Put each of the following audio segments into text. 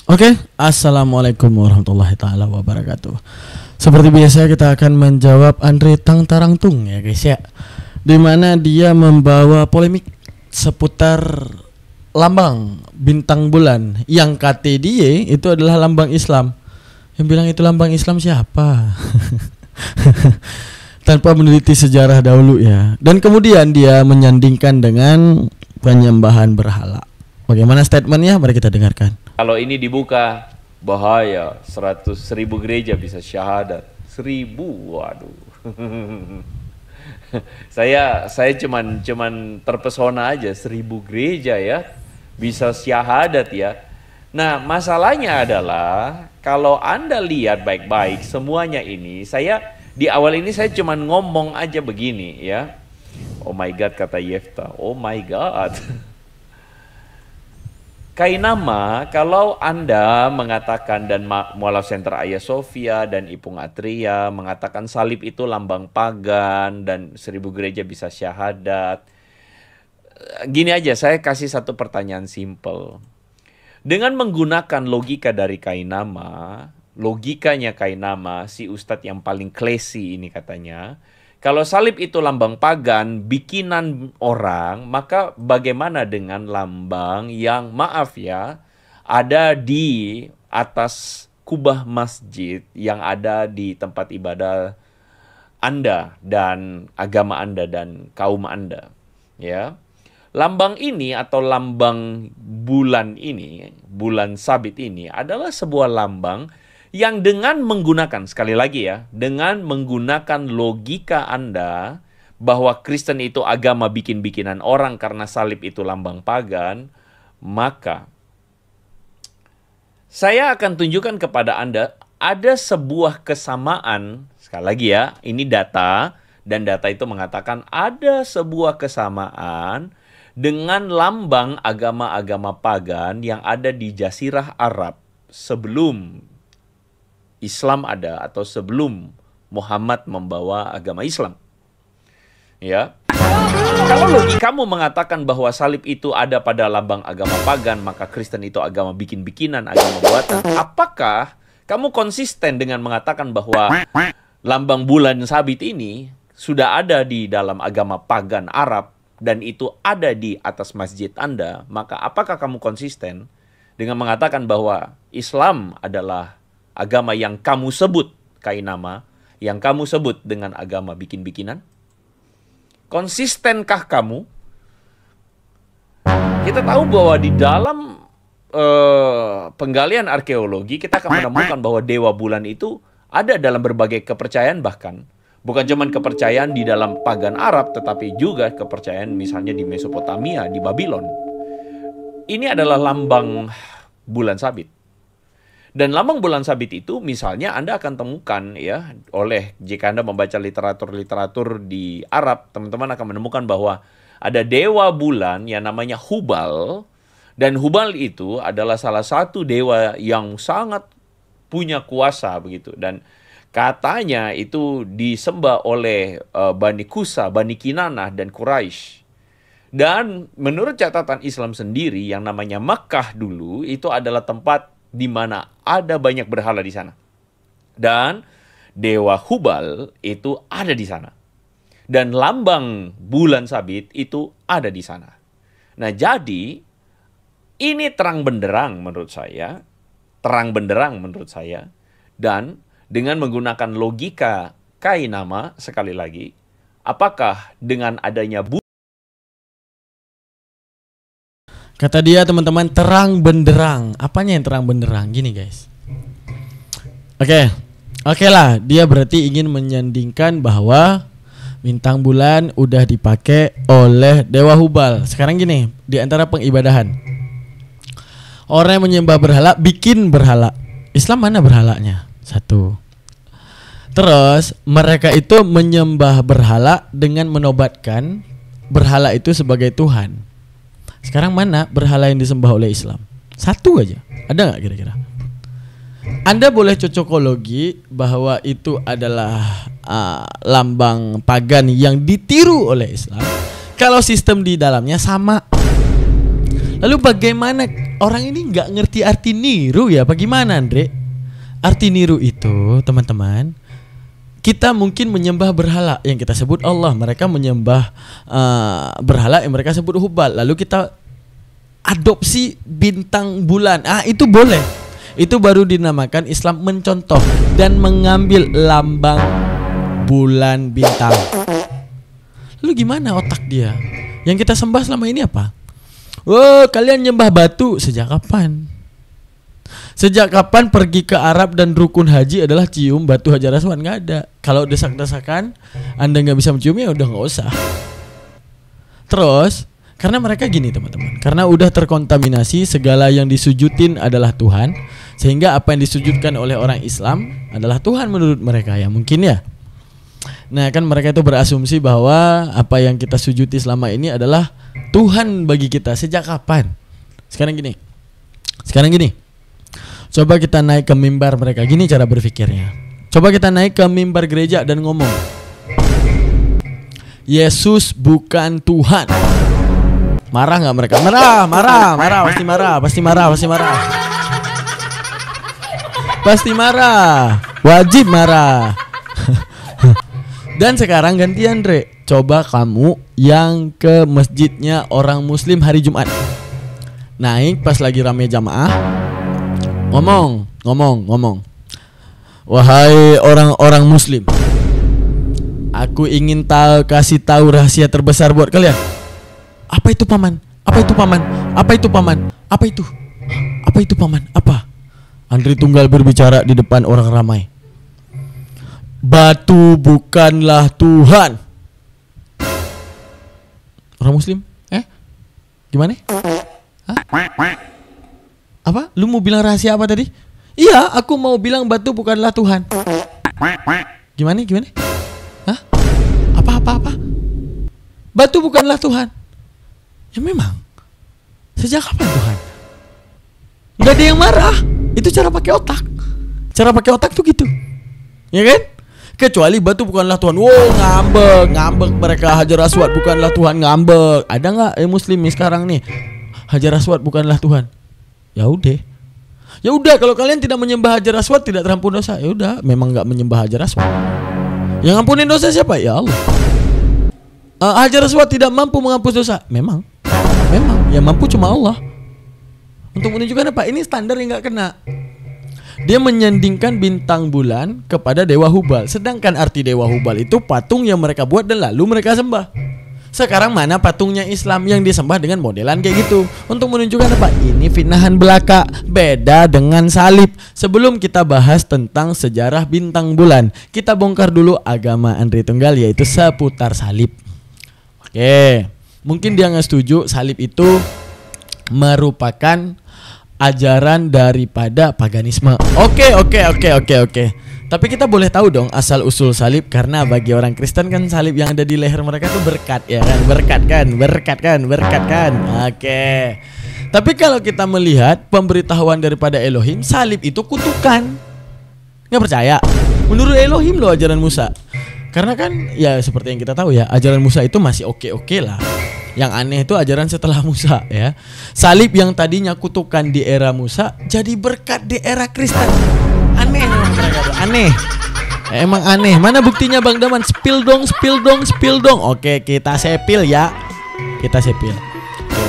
Oke, assalamualaikum warahmatullahi taala wabarakatuh. Seperti biasa kita akan menjawab Andre Tang Tarangtung ya guys ya, dimana dia membawa polemik seputar lambang bintang bulan yang kata dia itu adalah lambang Islam. Yang bilang itu lambang Islam siapa? Tanpa meneliti sejarah dahulu ya. Dan kemudian dia menyandingkan dengan penyembahan berhala. Bagaimana statementnya? Mari kita dengarkan. Kalau ini dibuka, bahaya, 100.000 gereja bisa syahadat. 1.000, waduh. Saya cuman terpesona aja, 1.000 gereja ya, bisa syahadat ya. Nah, masalahnya adalah, kalau Anda lihat baik-baik semuanya ini, di awal ini saya cuman ngomong aja begini ya. Oh my God, kata Yefta, oh my God. Kainama, kalau Anda mengatakan dan Mualaf Center Hagia Sophia dan Ipung Atria mengatakan salib itu lambang pagan dan 1.000 gereja bisa syahadat. Gini aja, saya kasih satu pertanyaan simple. Dengan menggunakan logika dari Kainama, logikanya Kainama, si Ustadz yang paling klesi ini katanya, kalau salib itu lambang pagan, bikinan orang, maka bagaimana dengan lambang yang maaf ya, ada di atas kubah masjid yang ada di tempat ibadah Anda dan agama Anda dan kaum Anda, ya. Lambang ini atau lambang bulan ini, bulan sabit ini adalah sebuah lambang yang dengan menggunakan, sekali lagi ya, dengan menggunakan logika Anda bahwa Kristen itu agama bikin-bikinan orang karena salib itu lambang pagan, maka saya akan tunjukkan kepada Anda ada sebuah kesamaan, sekali lagi ya, ini data, dan data itu mengatakan ada sebuah kesamaan dengan lambang agama-agama pagan yang ada di Jazirah Arab sebelum Islam ada atau sebelum Muhammad membawa agama Islam. Ya. Kalau logikamu mengatakan bahwa salib itu ada pada lambang agama pagan, maka Kristen itu agama bikin-bikinan, agama buatan. Apakah kamu konsisten dengan mengatakan bahwa lambang bulan sabit ini sudah ada di dalam agama pagan Arab dan itu ada di atas masjid Anda? Maka apakah kamu konsisten dengan mengatakan bahwa Islam adalah agama yang kamu sebut Kainama, yang kamu sebut dengan agama bikin-bikinan? Konsistenkah kamu? Kita tahu bahwa di dalam penggalian arkeologi kita akan menemukan bahwa dewa bulan itu ada dalam berbagai kepercayaan, bahkan bukan cuma kepercayaan di dalam pagan Arab, tetapi juga kepercayaan misalnya di Mesopotamia, di Babylon. Ini adalah lambang bulan sabit. Dan lambang bulan sabit itu misalnya Anda akan temukan ya, jika Anda membaca literatur-literatur di Arab, teman-teman akan menemukan bahwa ada dewa bulan yang namanya Hubal, dan Hubal itu adalah salah satu dewa yang sangat punya kuasa begitu, dan katanya itu disembah oleh Bani Kusa, Bani Kinanah, dan Quraisy. Dan menurut catatan Islam sendiri yang namanya Makkah dulu itu adalah tempat di mana ada banyak berhala di sana. Dan dewa Hubal itu ada di sana. Dan lambang bulan sabit itu ada di sana. Nah, jadi ini terang benderang menurut saya. Terang benderang menurut saya. Dan dengan menggunakan logika Kainama, sekali lagi, apakah dengan adanya Kata dia teman-teman terang benderang. Apanya yang terang benderang? Gini guys. Oke lah. Dia berarti ingin menyandingkan bahwa bintang bulan udah dipakai oleh dewa Hubal. Sekarang gini, di antara pengibadahan, orang yang menyembah berhala bikin berhala. Islam mana berhalanya? Satu. Terus mereka itu menyembah berhala dengan menobatkan berhala itu sebagai Tuhan. Sekarang mana berhala yang disembah oleh Islam? Satu aja. Ada nggak kira-kira? Anda boleh cocokologi bahwa itu adalah lambang pagan yang ditiru oleh Islam kalau sistem di dalamnya sama. Lalu bagaimana orang ini nggak ngerti arti niru ya, bagaimana Andre? Arti niru itu teman-teman, kita mungkin menyembah berhala yang kita sebut Allah, mereka menyembah berhala yang mereka sebut Hubal, lalu kita adopsi bintang bulan. Itu boleh. Itu baru dinamakan Islam mencontoh dan mengambil lambang bulan bintang. Lalu gimana otak dia? Yang kita sembah selama ini apa? Oh, kalian nyembah batu. Sejak kapan? Sejak kapan pergi ke Arab dan rukun haji adalah cium batu Hajar Aswad? Nggak ada. Kalau desak-desakan Anda nggak bisa mencium, ya udah nggak usah. Terus karena mereka gini teman-teman, karena udah terkontaminasi segala yang disujudin adalah Tuhan, sehingga apa yang disujudkan oleh orang Islam adalah Tuhan menurut mereka ya, mungkin ya. Nah kan mereka itu berasumsi bahwa apa yang kita sujudi selama ini adalah Tuhan bagi kita. Sejak kapan? Sekarang gini, coba kita naik ke mimbar mereka. Gini cara berpikirnya. Coba kita naik ke mimbar gereja dan ngomong, Yesus bukan Tuhan. Marah nggak mereka? Marah, pasti marah, wajib marah. Dan sekarang gantian Re, coba kamu yang ke masjidnya orang Muslim hari Jumat, naik pas lagi rame jamaah, ngomong, wahai orang-orang Muslim, aku ingin kasih tahu rahasia terbesar buat kalian. Apa itu paman? Apa itu paman? Apa itu paman? Apa itu? Apa itu paman? Apa? Andri Tunggal berbicara di depan orang ramai. Batu bukanlah Tuhan. Orang Muslim? Gimana? Hah? Apa? Lu mau bilang rahasia apa tadi? Iya, aku mau bilang batu bukanlah Tuhan. Gimana? Hah? Apa? Batu bukanlah Tuhan. Ya memang. Sejak kapan Tuhan? Gak ada yang marah. Itu cara pakai otak. Cara pakai otak tuh gitu. Ya kan? Kecuali batu bukanlah Tuhan. Wow, ngambek mereka. Hajar Aswad bukanlah Tuhan, ngambek. Ada nggak Muslim nih sekarang nih? Hajar Aswad bukanlah Tuhan. Ya udah, kalau kalian tidak menyembah Hajar Aswad tidak terampun dosa. Ya udah, memang nggak menyembah Hajar Aswad. Yang ampunin dosa siapa? Ya Allah. Hajar Aswad tidak mampu menghapus dosa. Memang yang mampu cuma Allah. Untuk menunjukkan apa? Ini standar yang nggak kena. Dia menyandingkan bintang bulan kepada Dewa Hubal. Sedangkan arti Dewa Hubal itu patung yang mereka buat dan lalu mereka sembah. Sekarang mana patungnya Islam yang disembah dengan modelan kayak gitu? Untuk menunjukkan apa? Ini fitnahan belaka. Beda dengan salib. Sebelum kita bahas tentang sejarah bintang bulan, kita bongkar dulu agama Andri Tunggal, yaitu seputar salib. Oke, mungkin dia nggak setuju salib itu merupakan ajaran daripada paganisme. Oke. Tapi kita boleh tahu dong asal usul salib, karena bagi orang Kristen kan salib yang ada di leher mereka tuh berkat ya kan, berkat kan. Oke. Tapi kalau kita melihat pemberitahuan daripada Elohim, salib itu kutukan. Nggak percaya? Menurut Elohim loh ajaran Musa. Karena kan ya seperti yang kita tahu ya, ajaran Musa itu masih oke lah. Yang aneh itu ajaran setelah Musa ya. Salib yang tadinya kutukan di era Musa jadi berkat di era Kristen. Aneh memang mereka tuh, aneh. Emang aneh. Mana buktinya Bang Daman? Spill dong. Oke, kita sepil ya. Oke,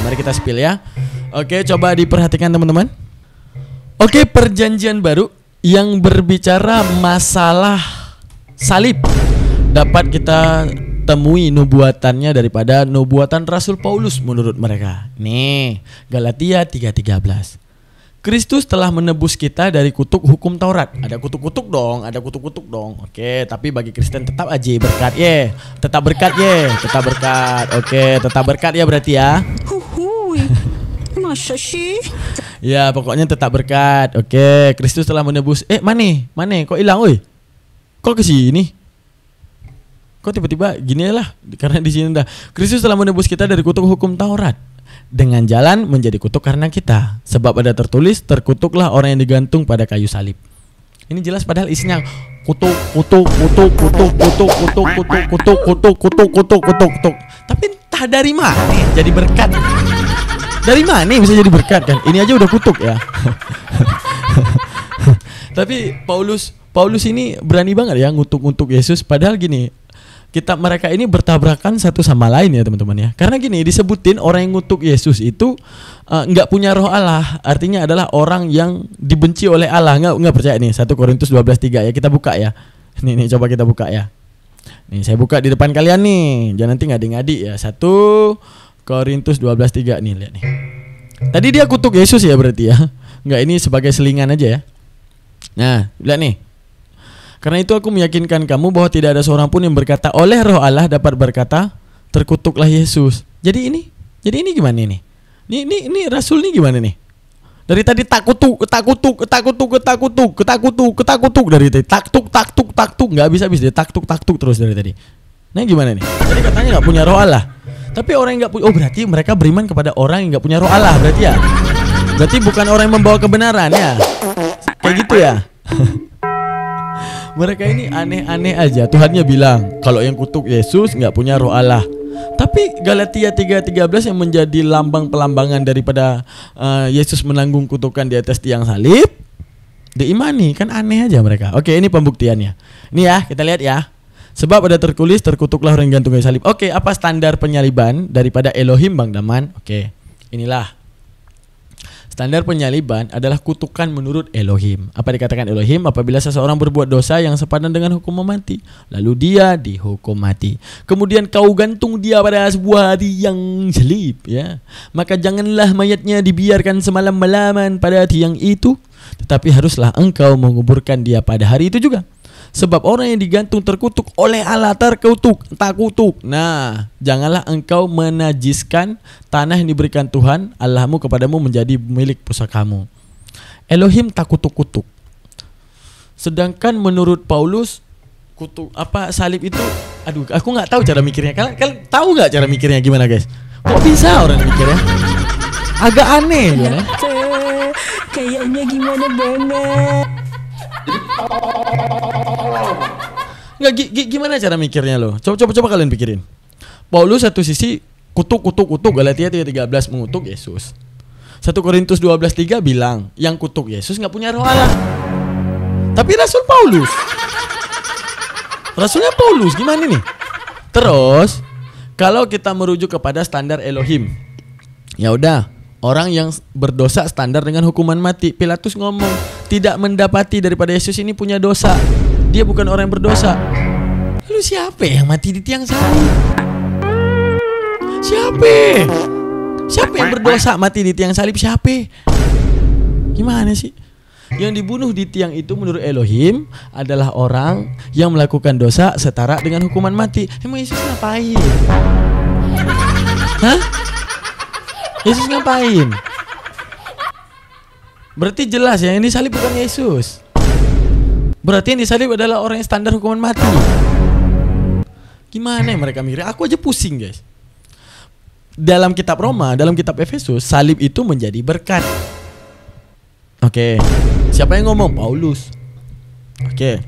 mari kita spill ya. Oke, coba diperhatikan teman-teman. Oke, perjanjian baru yang berbicara masalah salib dapat kita temui nubuatannya daripada nubuatan Rasul Paulus menurut mereka. Nih, Galatia 3:13. Kristus telah menebus kita dari kutuk hukum Taurat. Ada kutuk-kutuk dong. Oke, tapi bagi Kristen tetap aja berkat ye. Tetap berkat. Oke, tetap berkat ya berarti ya. Masa sih? Ya, pokoknya tetap berkat. Oke, Kristus telah menebus. Mana? Kok hilang, oi? Kok ke sini? Kok tiba-tiba gini lah? Karena di sini dah. Kristus telah menebus kita dari kutuk hukum Taurat dengan jalan menjadi kutuk karena kita. Sebab ada tertulis, terkutuklah orang yang digantung pada kayu salib. Ini jelas padahal isinya kutuk. Tapi entah dari mana jadi berkat. Dari mana bisa jadi berkat kan? Ini aja udah kutuk ya. Tapi Paulus ini berani banget ya ngutuk-ngutuk Yesus. Padahal gini, mereka ini bertabrakan satu sama lain ya teman-teman ya. Karena gini disebutin orang yang ngutuk Yesus itu nggak punya roh Allah. Artinya adalah orang yang dibenci oleh Allah. Nggak percaya nih 1 Korintus 12:3 ya. Kita buka ya. Nih coba kita buka ya. Nih saya buka di depan kalian nih. Jangan nanti ngadi-ngadi ya. 1 Korintus 12:3 nih, lihat nih. Tadi dia kutuk Yesus ya berarti ya. Enggak, ini sebagai selingan aja ya. Nah, lihat nih. Karena itu aku meyakinkan kamu bahwa tidak ada seorang pun yang berkata oleh Roh Allah dapat berkata terkutuklah Yesus. Jadi ini gimana nih? Ini Rasul nih gimana nih? Dari tadi tak kutuk dari tadi. Tak enggak bisa dia tak tuk terus dari tadi. Nah, gimana nih? Tadi katanya enggak punya Roh Allah. Tapi orang yang enggak punya, berarti mereka beriman kepada orang yang enggak punya Roh Allah berarti ya. Berarti bukan orang yang membawa kebenaran ya. Kayak gitu ya. Mereka ini aneh-aneh aja. Tuhannya bilang kalau yang kutuk Yesus nggak punya Roh Allah. Tapi Galatia 3:13 yang menjadi lambang pelambangan daripada Yesus menanggung kutukan di atas tiang salib diimani, kan aneh aja mereka. Oke, ini pembuktiannya. Ini ya, kita lihat ya. Sebab ada tertulis terkutuklah orang yang gantung di salib. Oke, apa standar penyaliban daripada Elohim Bang Daman? Oke, inilah. Standar penyaliban adalah kutukan menurut Elohim. Apa dikatakan Elohim? Apabila seseorang berbuat dosa yang sepadan dengan hukum mati, lalu dia dihukum mati. Kemudian kau gantung dia pada sebuah tiang salib, ya. Maka janganlah mayatnya dibiarkan semalam-malaman pada tiang itu, tetapi haruslah engkau menguburkan dia pada hari itu juga. Sebab orang yang digantung terkutuk oleh Allah, tak kutuk. Nah, janganlah engkau menajiskan tanah yang diberikan Tuhan Allahmu kepadamu menjadi milik pusakamu. Elohim tak kutuk. Sedangkan menurut Paulus salib itu, aduh, aku nggak tahu cara mikirnya. Kalian tahu nggak cara mikirnya gimana, guys? Kok bisa orang mikirnya? Agak aneh ya. Kayaknya gimana banget. Nggak, gimana cara mikirnya lo? Coba kalian pikirin. Paulus satu sisi kutuk Galatia 3:13 mengutuk Yesus. 1 Korintus 12:3 bilang yang kutuk Yesus nggak punya Roh Allah. Tapi Rasulnya Paulus gimana nih? Terus kalau kita merujuk kepada standar Elohim, ya udah, orang yang berdosa standar dengan hukuman mati. Pilatus ngomong tidak mendapati daripada Yesus ini punya dosa. Dia bukan orang yang berdosa. Lalu siapa yang mati di tiang salib? Siapa yang berdosa mati di tiang salib? Siapa? Gimana sih? Yang dibunuh di tiang itu menurut Elohim adalah orang yang melakukan dosa setara dengan hukuman mati. Emang Yesus ngapain? Hah? Yesus ngapain? Berarti jelas ya, yang disalib bukan Yesus. Berarti yang disalib adalah orang yang standar hukuman mati. Gimana yang mereka mikir? Aku aja pusing, guys. Dalam kitab Roma, dalam kitab Efesus, salib itu menjadi berkat. Oke. Siapa yang ngomong? Paulus. Oke.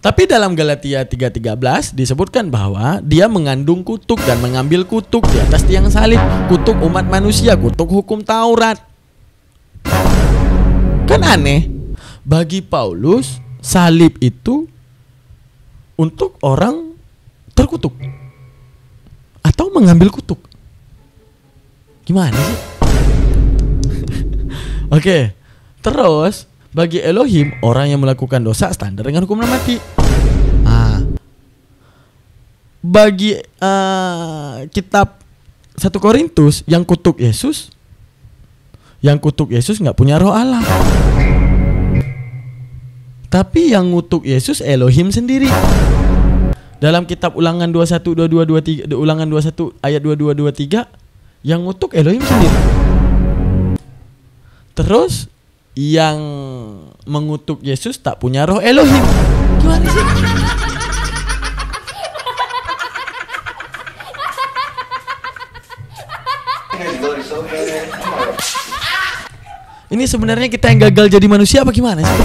Tapi dalam Galatia 3:13 disebutkan bahwa dia mengandung kutuk dan mengambil kutuk di atas tiang salib. Kutuk umat manusia, kutuk hukum Taurat. Kan aneh. Bagi Paulus, salib itu untuk orang terkutuk atau mengambil kutuk. Gimana sih? Oke. Terus bagi Elohim, orang yang melakukan dosa standar dengan hukuman mati. Bagi kitab 1 Korintus yang kutuk Yesus nggak punya Roh Allah. Tapi yang ngutuk Yesus Elohim sendiri. Dalam kitab Ulangan 21 22 23, Ulangan 21 ayat 22 23, yang ngutuk Elohim sendiri. Terus yang mengutuk Yesus tak punya Roh Elohim. Gimana sih? Ini sebenarnya kita yang gagal jadi manusia apa gimana sih?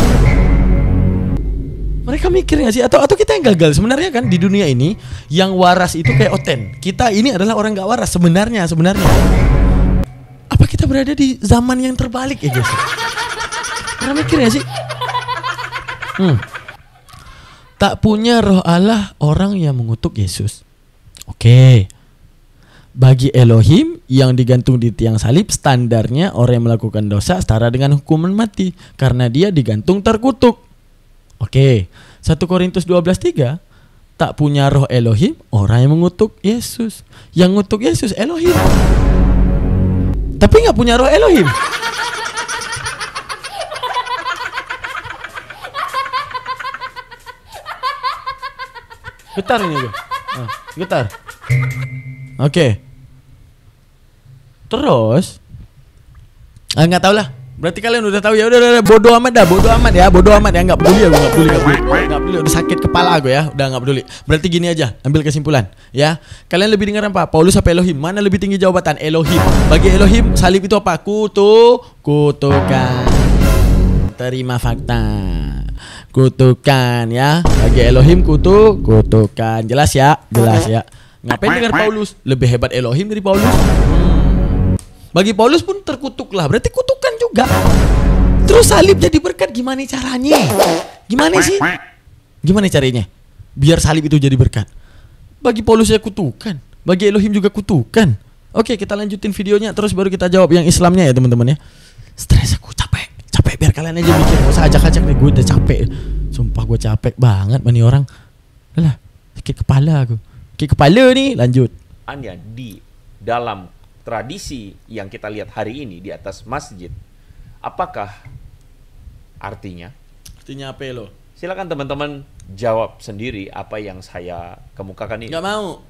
Mereka mikir gak sih? Atau kita yang gagal? Sebenarnya kan di dunia ini yang waras itu kayak Oten. Kita ini adalah orang gak waras sebenarnya. kita berada di zaman yang terbalik ya guys. Pernah mikir ya sih? Tak punya roh Allah orang yang mengutuk Yesus. Oke. Bagi Elohim yang digantung di tiang salib, standarnya orang yang melakukan dosa setara dengan hukuman mati karena dia digantung terkutuk. Oke. 1 Korintus 12:3, tak punya roh Elohim orang yang mengutuk Yesus. Yang ngutuk Yesus Elohim, tapi nggak punya roh Elohim. Getar ini aja. Getar. Oke. Terus nggak tahu lah. Berarti kalian udah tahu ya. Udah bodoh amat dah, bodoh amat ya, nggak peduli aku, nggak peduli. Udah sakit kepala aku ya, udah nggak peduli. Berarti gini aja, ambil kesimpulan ya. Kalian lebih dengar apa? Paulus apa Elohim? Mana lebih tinggi jawatan? Elohim. Bagi Elohim salib itu apa? Kutukan. Terima fakta. Kutukan ya. Bagi Elohim kutukan. Jelas ya? Jelas ya. Ngapain dengar Paulus? Lebih hebat Elohim dari Paulus? Bagi Paulus pun terkutuk lah. Berarti kutukan juga. Terus salib jadi berkat gimana caranya? Gimana sih? Gimana caranya? Biar salib itu jadi berkat. Bagi Paulus ya kutukan. Bagi Elohim juga kutukan. Oke, kita lanjutin videonya. Terus baru kita jawab yang Islamnya ya teman-teman ya. Stres aku, capek biar kalian aja mikir. Gak usah ajak-ajak nih, gue udah capek. Sumpah gue capek banget mani orang. Alah, sakit kepala aku. Sakit kepala nih, lanjut. Hanya di dalam tradisi yang kita lihat hari ini di atas masjid, apakah artinya? Artinya apa lo? Silakan teman-teman jawab sendiri apa yang saya kemukakan ini. Gak mau.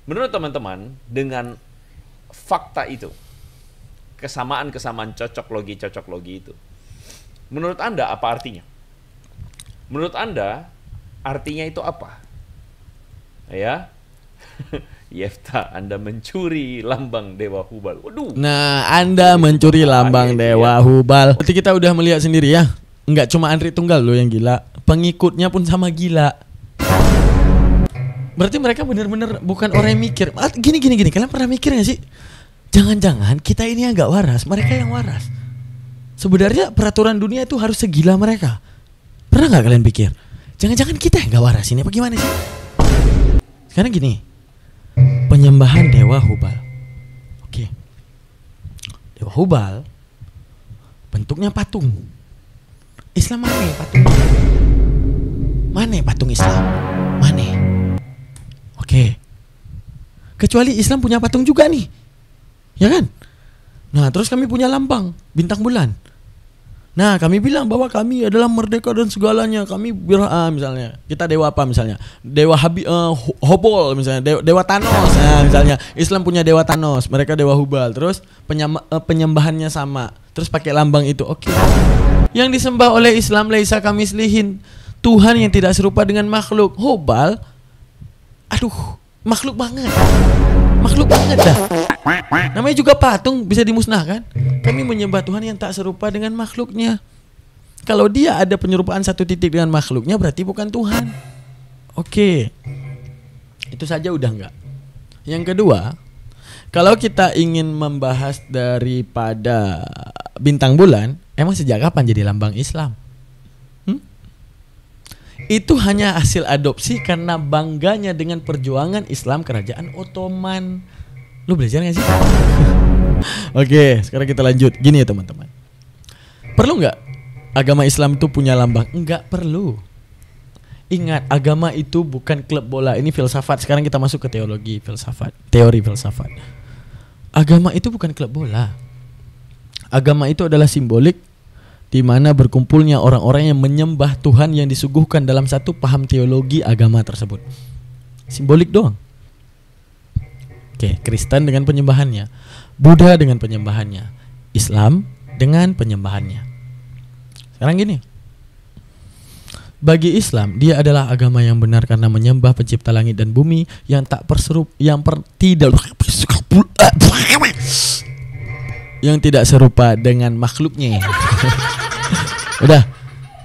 Menurut teman-teman, dengan fakta itu, kesamaan-kesamaan cocok logi itu, menurut Anda apa artinya? Menurut Anda artinya itu apa? Ya, Yefta, Anda mencuri lambang Dewa Hubal. Waduh. Nah, Anda mencuri lambang Dewa Hubal. Berarti kita udah melihat sendiri ya. Enggak cuma Andri Tunggal loh yang gila, pengikutnya pun sama gila. Berarti mereka benar-benar bukan orang yang mikir. Gini. Kalian pernah mikir gak sih? Jangan-jangan kita ini yang gak waras, mereka yang waras. Sebenarnya peraturan dunia itu harus segila mereka. Pernah gak kalian pikir? Jangan-jangan kita yang gak waras ini apa gimana sih? Sekarang gini, penyembahan Dewa Hubal. Oke. Dewa Hubal bentuknya patung. Islam mana patung? Mana patung Islam? Mana? Oke. Kecuali Islam punya patung juga nih. Ya kan? Nah, terus kami punya lambang bintang bulan. Nah, kami bilang bahwa kami adalah merdeka dan segalanya. Kami misalnya kita dewa apa misalnya? Dewa Hobol misalnya, dewa Thanos. Nah, misalnya Islam punya dewa Thanos, mereka dewa Hubal. Terus penyembahannya sama. Terus pakai lambang itu. Oke. Yang disembah oleh Islam laisa kamislihin, Tuhan yang tidak serupa dengan makhluk. Hubal, aduh, makhluk banget. Makhluk banget dah. Namanya juga patung, bisa dimusnahkan. Kami menyembah Tuhan yang tak serupa dengan makhluknya. Kalau dia ada penyerupaan satu titik dengan makhluknya, berarti bukan Tuhan. Oke. Itu saja udah enggak. Yang kedua, kalau kita ingin membahas daripada bintang bulan, emang sejak kapan jadi lambang Islam? Itu hanya hasil adopsi karena bangganya dengan perjuangan Islam Kerajaan Ottoman. Lu belajar gak sih? Oke, sekarang kita lanjut. Gini ya teman-teman, perlu gak agama Islam itu punya lambang? Enggak perlu. Ingat, agama itu bukan klub bola. Ini filsafat. Sekarang kita masuk ke teologi filsafat, teori filsafat. Agama itu bukan klub bola. Agama itu adalah simbolik di mana berkumpulnya orang-orang yang menyembah Tuhan yang disuguhkan dalam satu paham teologi agama tersebut. Simbolik doang. Oke, Kristen dengan penyembahannya, Buddha dengan penyembahannya, Islam dengan penyembahannya. Sekarang gini, bagi Islam dia adalah agama yang benar karena menyembah pencipta langit dan bumi yang tak tidak serupa dengan makhluknya. Udah,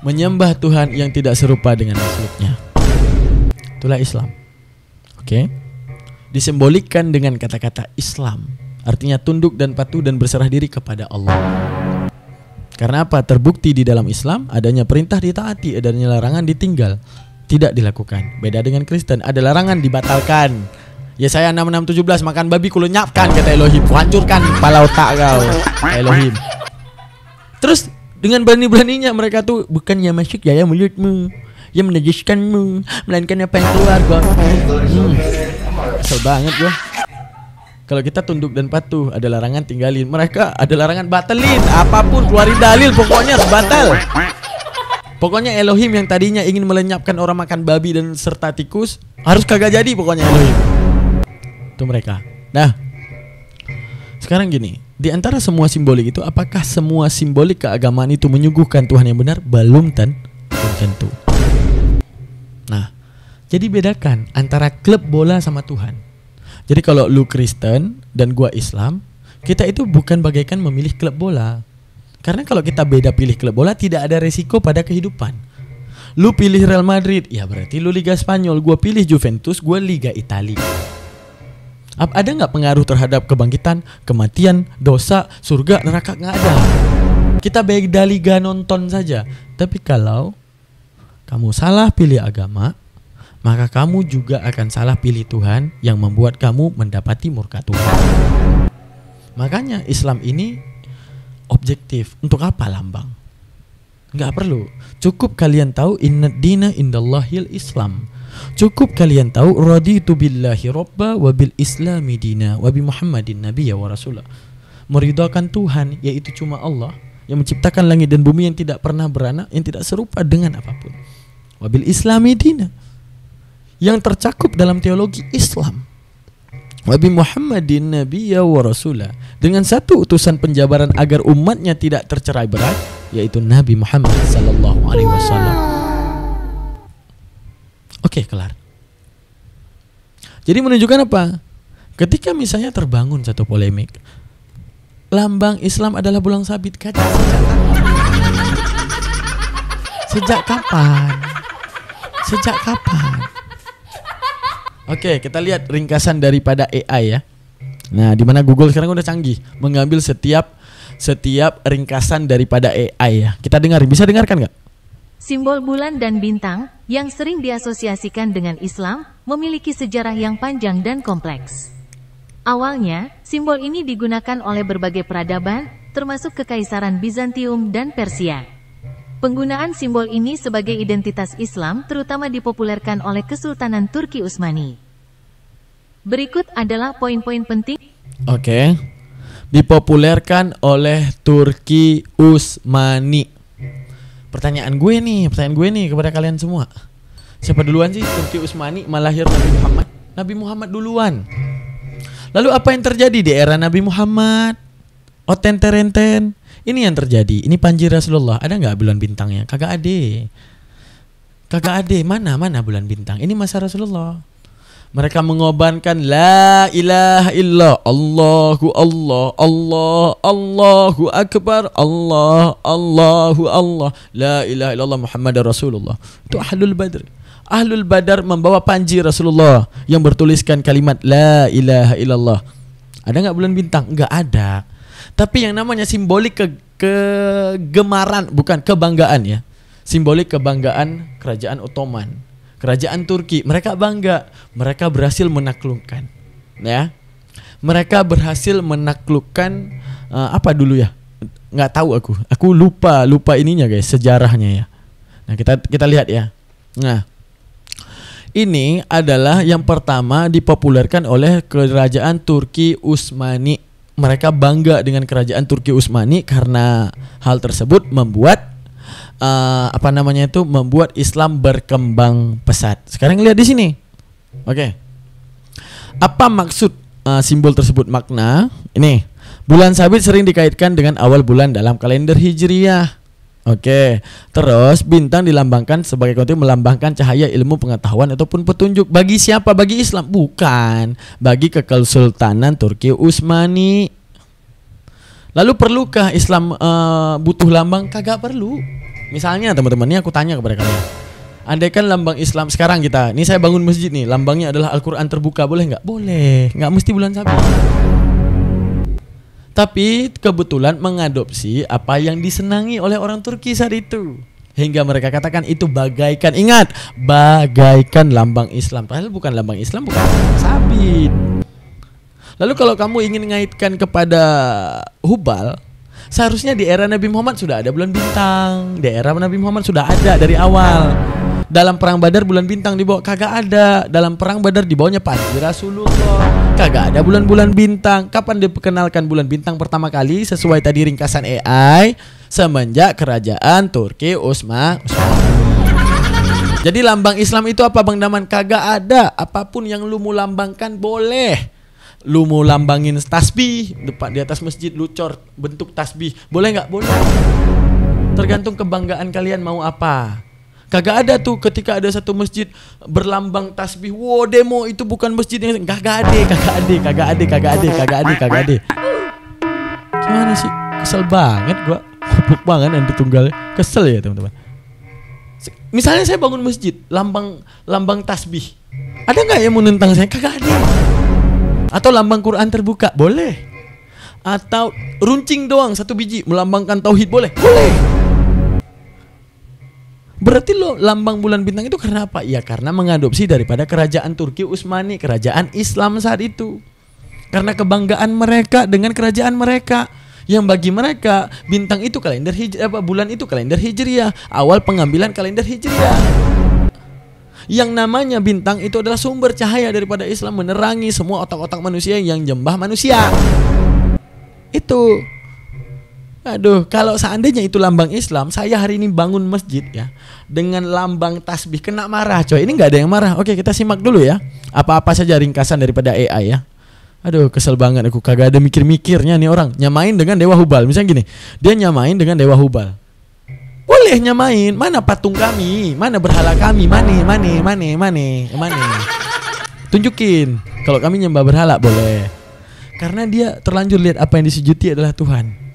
menyembah Tuhan yang tidak serupa dengan makhluknya. Itulah Islam. Oke. Disimbolikkan dengan kata-kata Islam Artinya tunduk dan patuh dan berserah diri kepada Allah. Karena apa? Terbukti di dalam Islam adanya perintah ditaati, adanya larangan ditinggal, tidak dilakukan. Beda dengan Kristen, ada larangan dibatalkan. Yesaya 66:17, makan babi ku lenyapkan kata Elohim, hancurkan kepala otak kau Elohim. Terus dengan berani-beraninya mereka tuh bukannya masuk ya mulutmu, yang menajiskanmu, melainkan apa yang keluar gua. Kesel banget gua. Kalau kita tunduk dan patuh, ada larangan tinggalin. Mereka ada larangan batalin. Apapun keluarin dalil, pokoknya harus batal. Pokoknya Elohim yang tadinya ingin melenyapkan orang makan babi dan serta tikus, harus kagak jadi pokoknya Elohim. Itu mereka. Nah, sekarang gini, di antara semua simbolik itu, apakah semua simbolik keagamaan itu menyuguhkan Tuhan yang benar? Belum tentu. Nah, jadi bedakan antara klub bola sama Tuhan. Jadi kalau lu Kristen dan gua Islam, kita itu bukan bagaikan memilih klub bola. Karena kalau kita beda pilih klub bola, tidak ada resiko pada kehidupan. Lu pilih Real Madrid, ya berarti lu Liga Spanyol. Gua pilih Juventus, gua Liga Italia. Ada nggak pengaruh terhadap kebangkitan, kematian, dosa, surga, neraka? Nggak ada. Kita beda liga nonton saja. Tapi kalau kamu salah pilih agama, maka kamu juga akan salah pilih Tuhan yang membuat kamu mendapati murka Tuhan. Makanya Islam ini objektif. Untuk apa lambang? Nggak perlu. Cukup kalian tahu inna dina indallahil Islam. Cukup kalian tahu raditu billahi robba wa bil islami dina wa bi Muhammadin nabiyya wa rasulah. Meridhakan Tuhan, yaitu cuma Allah yang menciptakan langit dan bumi, yang tidak pernah beranak, yang tidak serupa dengan apapun. Wa bil islami dina, yang tercakup dalam teologi Islam. Wabi Muhammadin nabiyya wa rasulah, dengan satu utusan penjabaran agar umatnya tidak tercerai berai, yaitu Nabi Muhammad sallallahu alaihi wasallam. Oke, kelar. Jadi menunjukkan apa? Ketika misalnya terbangun satu polemik, lambang Islam adalah bulang sabit. Kata sejak kapan? Sejak kapan? Oke, kita lihat ringkasan daripada AI ya. Nah, di mana Google sekarang udah canggih, mengambil setiap ringkasan daripada AI ya. Kita dengar, bisa dengarkan nggak? Simbol bulan dan bintang yang sering diasosiasikan dengan Islam memiliki sejarah yang panjang dan kompleks. Awalnya, simbol ini digunakan oleh berbagai peradaban, termasuk Kekaisaran Bizantium dan Persia. Penggunaan simbol ini sebagai identitas Islam terutama dipopulerkan oleh Kesultanan Turki Utsmani. Berikut adalah poin-poin penting. Oke. Dipopulerkan oleh Turki Utsmani. Pertanyaan gue nih kepada kalian semua. Siapa duluan sih Turki Utsmani melahir Nabi Muhammad? Nabi Muhammad duluan. Lalu apa yang terjadi di era Nabi Muhammad? Oten-terenten. Ini yang terjadi. Ini Panji Rasulullah. Ada nggak bulan bintangnya? Kagak ada. Mana bulan bintang? Ini masa Rasulullah. Mereka mengobankan la ilaha illallah, Allahu Allah, Allahu akbar, Allahu Allah, la ilaha illallah Muhammadar Rasulullah. Itu Ahlul Badr. Ahlul Badar membawa panji Rasulullah yang bertuliskan kalimat la ilaha illallah. Ada nggak bulan bintang? Nggak ada. Tapi yang namanya simbolik kegemaran, bukan kebanggaan ya. Simbolik kebanggaan kerajaan Ottoman, kerajaan Turki. Mereka bangga, mereka berhasil menaklukkan ya. Mereka berhasil menaklukkan apa dulu ya? Nggak tahu aku lupa ininya guys, sejarahnya ya. Nah, kita lihat ya. Nah, ini adalah yang pertama dipopulerkan oleh kerajaan Turki Utsmani. Mereka bangga dengan kerajaan Turki Utsmani karena hal tersebut membuat membuat Islam berkembang pesat. Sekarang lihat di sini. Oke. Apa maksud simbol tersebut? Makna ini. Bulan sabit sering dikaitkan dengan awal bulan dalam kalender Hijriyah. Oke. Terus bintang dilambangkan sebagai konteks melambangkan cahaya ilmu pengetahuan ataupun petunjuk. Bagi siapa? Bagi Islam? Bukan. Bagi Kesultanan Turki Utsmani. Lalu perlukah Islam butuh lambang? Kagak perlu. Misalnya teman-teman, ini aku tanya kepada kalian. Andaikan lambang Islam sekarang ini saya bangun masjid nih, lambangnya adalah Al-Quran terbuka, boleh nggak? Boleh. Nggak mesti bulan sabit. Tapi kebetulan mengadopsi apa yang disenangi oleh orang Turki saat itu. Hingga mereka katakan itu bagaikan, ingat, bagaikan lambang Islam. Padahal bukan lambang Islam, bukan sabit. Lalu kalau kamu ingin mengaitkan kepada Hubal, seharusnya di era Nabi Muhammad sudah ada bulan bintang. Di era Nabi Muhammad sudah ada dari awal. Dalam perang Badar bulan bintang dibawa, kagak ada. Dalam perang Badar dibawanya panji Rasulullah, kagak ada bulan-bulan bintang. Kapan diperkenalkan bulan bintang pertama kali sesuai tadi ringkasan AI? Semenjak kerajaan Turki Utsmani. Jadi lambang Islam itu apa Bang Daman? Kagak ada. Apapun yang lu mau lambangkan boleh. Lu mau lambangin tasbih depan di atas masjid, lu cor bentuk tasbih, boleh nggak? Boleh. Tergantung kebanggaan kalian mau apa. Kagak ada tuh ketika ada satu masjid berlambang tasbih, wow demo itu bukan masjid yang kagak ada. Gimana sih? Kesel banget gua. Goblok banget yang ditunggal. Kesel ya teman-teman. Misalnya saya bangun masjid, lambang tasbih. Ada nggak yang mau nentang saya? Kagak ada. Atau lambang Quran terbuka, boleh. Atau runcing doang satu biji melambangkan tauhid, boleh. Boleh. Berarti lo lambang bulan bintang itu karena apa? Ya karena mengadopsi daripada kerajaan Turki Utsmani, kerajaan Islam saat itu. Karena kebanggaan mereka dengan kerajaan mereka. Yang bagi mereka bintang itu kalender hijriah, bulan itu kalender hijriah, awal pengambilan kalender hijriah. Yang namanya bintang itu adalah sumber cahaya daripada Islam, menerangi semua otak-otak manusia yang nyembah manusia. Itu. Aduh, kalau seandainya itu lambang Islam, saya hari ini bangun masjid ya dengan lambang tasbih, kena marah coy. Ini nggak ada yang marah. Oke, kita simak dulu ya. Apa-apa saja ringkasan daripada AI ya. Aduh, kesel banget aku, kagak ada mikir-mikirnya nih orang. Nyamain dengan Dewa Hubal. Misalnya gini, dia nyamain dengan Dewa Hubal. Boleh nyamain. Mana patung kami? Mana berhala kami? Mana? Tunjukin. Kalau kami nyembah berhala boleh. Karena dia terlanjur lihat apa yang disujuti adalah Tuhan.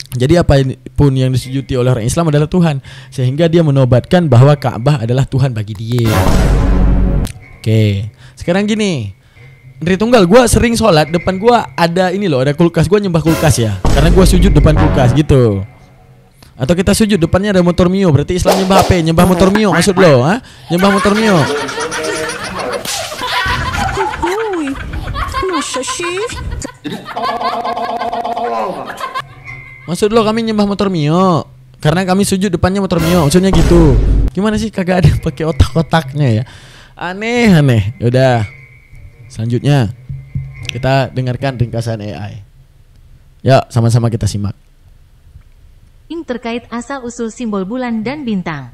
Jadi apapun yang disujuti oleh orang Islam adalah Tuhan. Sehingga dia menobatkan bahwa Ka'bah adalah Tuhan bagi dia. Oke. Sekarang gini, Ndri Tunggal, gue sering sholat depan gue ada ini loh, ada kulkas. Gue nyembah kulkas ya, karena gue sujud depan kulkas gitu. Atau kita sujud depannya ada motor Mio, berarti Islam nyembah apa? Nyembah motor Mio maksud lo? Ha? Nyembah motor Mio. Masa sih? Maksud lo kami nyembah motor Mio karena kami sujud depannya motor Mio, maksudnya gitu. Gimana sih, kagak ada pakai otak-otaknya ya. Aneh. Yaudah, selanjutnya kita dengarkan ringkasan AI. Ya, sama-sama kita simak. Ini terkait asal-usul simbol bulan dan bintang.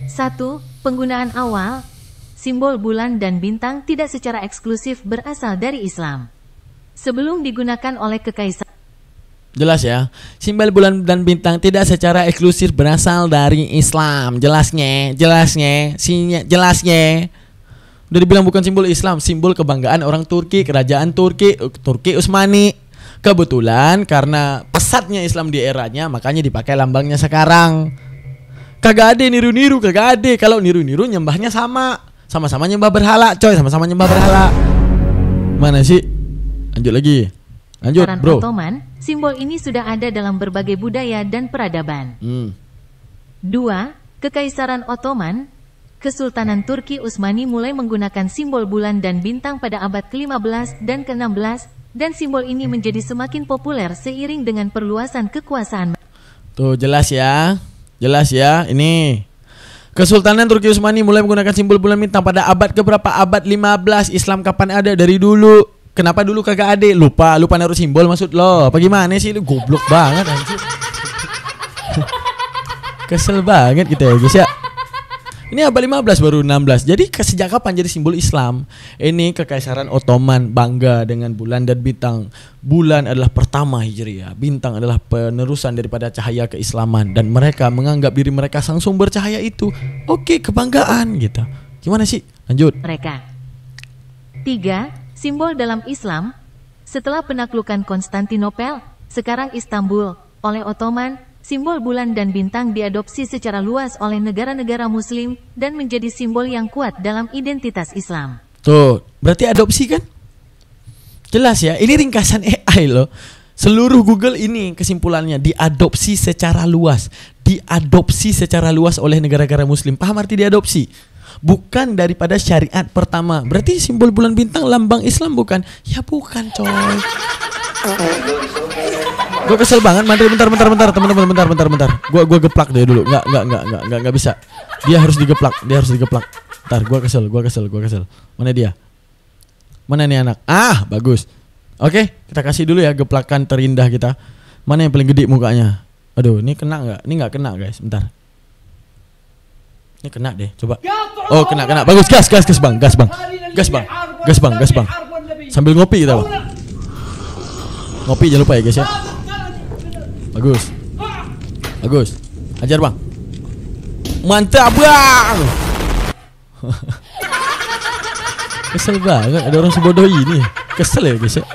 1. Penggunaan awal. Simbol bulan dan bintang tidak secara eksklusif berasal dari Islam. Sebelum digunakan oleh kekaisaran. Jelas ya, simbol bulan dan bintang tidak secara eksklusif berasal dari Islam. Jelasnya. Udah dibilang bukan simbol Islam, simbol kebanggaan orang Turki, kerajaan Turki Utsmani. Kebetulan karena pesatnya Islam di eranya, makanya dipakai lambangnya sekarang. Kagak ada niru-niru, kagak ada. Kalau niru-niru nyembahnya sama-sama nyembah berhala, coy, sama-sama nyembah berhala. Mana sih? Lanjut lagi. Lanjut, bro. Ottoman, simbol ini sudah ada dalam berbagai budaya dan peradaban. 2. Kekaisaran Ottoman, Kesultanan Turki Utsmani mulai menggunakan simbol bulan dan bintang pada abad ke-15 dan ke-16, dan simbol ini menjadi semakin populer seiring dengan perluasan kekuasaan. Tuh jelas ya. Ini Kesultanan Turki Utsmani mulai menggunakan simbol bulan bintang pada abad keberapa? Abad 15. Islam kapan ada? Dari dulu. Kenapa dulu kagak ada? Lupa naruh simbol maksud lo? Apa gimana sih lu, goblok banget anjir. Kesel banget gitu ya guys ya. Ini abad 15 baru 16. Jadi sejak kapan jadi simbol Islam? Ini Kekaisaran Ottoman bangga dengan bulan dan bintang. Bulan adalah pertama Hijriah, bintang adalah penerusan daripada cahaya keislaman, dan mereka menganggap diri mereka sang sumber cahaya itu. Oke, kebanggaan gitu. Gimana sih? Lanjut. Mereka. 3. Simbol dalam Islam. Setelah penaklukan Konstantinopel, sekarang Istanbul, oleh Ottoman, simbol bulan dan bintang diadopsi secara luas oleh negara-negara muslim dan menjadi simbol yang kuat dalam identitas Islam. Tuh, berarti adopsi kan? Jelas ya, ini ringkasan AI loh. Seluruh Google ini kesimpulannya diadopsi secara luas. Diadopsi secara luas oleh negara-negara muslim. Paham arti diadopsi? Bukan daripada syariat pertama. Berarti simbol bulan bintang lambang Islam bukan? Ya bukan coy. Gue kesel banget. Mandri bentar teman-teman bentar. Gue geplak deh dulu. Nggak bisa. Dia harus digeplak. Ntar gue kesel. Mana dia? Mana nih anak? Ah, bagus. Oke, kita kasih dulu ya geplakan terindah kita. Mana yang paling gede mukanya? Aduh, ini kena nggak? Ini nggak kena guys, bentar. Ini kena deh, coba. Oh, kena. Bagus, gas bang. Sambil ngopi kita bang. Ngopi jangan lupa ya guys ya. Bagus. Ajar bang. Mantap bang. Kesel banget ada orang sebodoh ini. Kesel ya guys ya.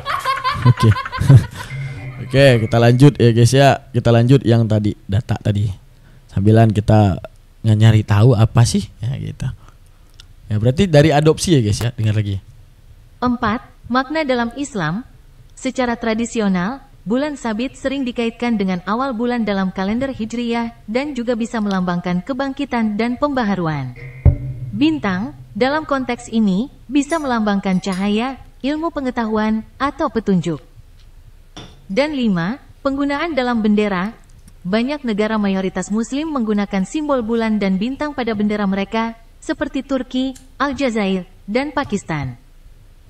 Oke, kita lanjut ya guys ya. Kita lanjut yang tadi, data tadi. Sambilan kita nyari tahu apa sih ya gitu. Ya berarti dari adopsi ya guys ya. Dengar lagi. 4. Makna dalam Islam. Secara tradisional, bulan sabit sering dikaitkan dengan awal bulan dalam kalender Hijriyah dan juga bisa melambangkan kebangkitan dan pembaharuan. Bintang, dalam konteks ini, bisa melambangkan cahaya, ilmu pengetahuan, atau petunjuk. Dan 5. Penggunaan dalam bendera. Banyak negara mayoritas muslim menggunakan simbol bulan dan bintang pada bendera mereka, seperti Turki, Aljazair, dan Pakistan.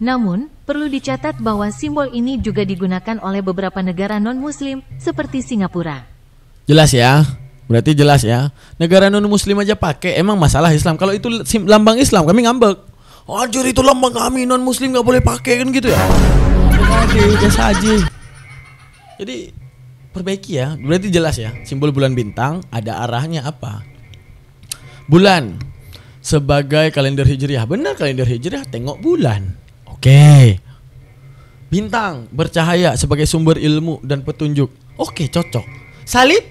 Namun, perlu dicatat bahwa simbol ini juga digunakan oleh beberapa negara non-muslim, seperti Singapura. Jelas ya? Berarti jelas ya? Negara non-muslim aja pakai, emang masalah Islam. Kalau itu lambang Islam, kami ngambek. Anjir itu lambang kami, non-muslim gak boleh pakai kan gitu ya? Biasa aja. Jadi perbaiki ya. Berarti jelas ya. Simbol bulan bintang ada arahnya apa? Bulan sebagai kalender hijriah. Benar kalender hijriah tengok bulan. Oke. Bintang bercahaya sebagai sumber ilmu dan petunjuk. Oke, cocok. Salib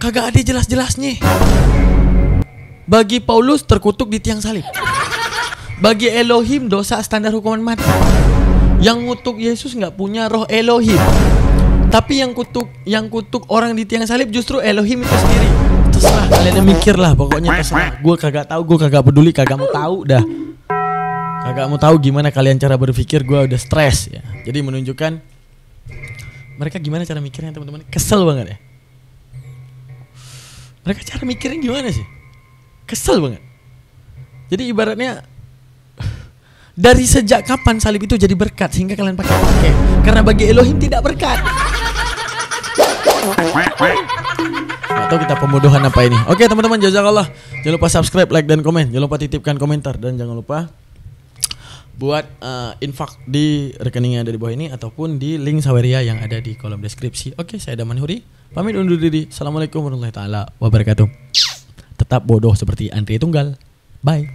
kagak ada jelas-jelasnya. Bagi Paulus terkutuk di tiang salib. Bagi Elohim dosa standar hukuman mati. Yang ngutuk Yesus nggak punya roh Elohim. Tapi yang kutuk orang di tiang salib justru Elohim itu sendiri. Terserah kalian mikir lah, pokoknya terserah. Gue kagak tahu, gue kagak peduli, kagak mau tahu dah. Kagak mau tahu gimana kalian cara berpikir, gue udah stres ya. Jadi menunjukkan mereka gimana cara mikirnya teman-teman. Kesel banget ya. Mereka cara mikirnya gimana sih? Kesel banget. Jadi ibaratnya dari sejak kapan salib itu jadi berkat sehingga kalian pakai? Karena bagi Elohim tidak berkat. Gak tahu kita pembodohan apa ini. Oke teman-teman, jazakallah. Jangan lupa subscribe, like dan komen. Jangan lupa titipkan komentar dan jangan lupa buat infak di rekening yang ada di bawah ini ataupun di link Saweria yang ada di kolom deskripsi. Oke, saya Daman Huri. Pamit undur diri. Assalamualaikum warahmatullahi wabarakatuh. Tetap bodoh seperti Andri Tunggal. Bye.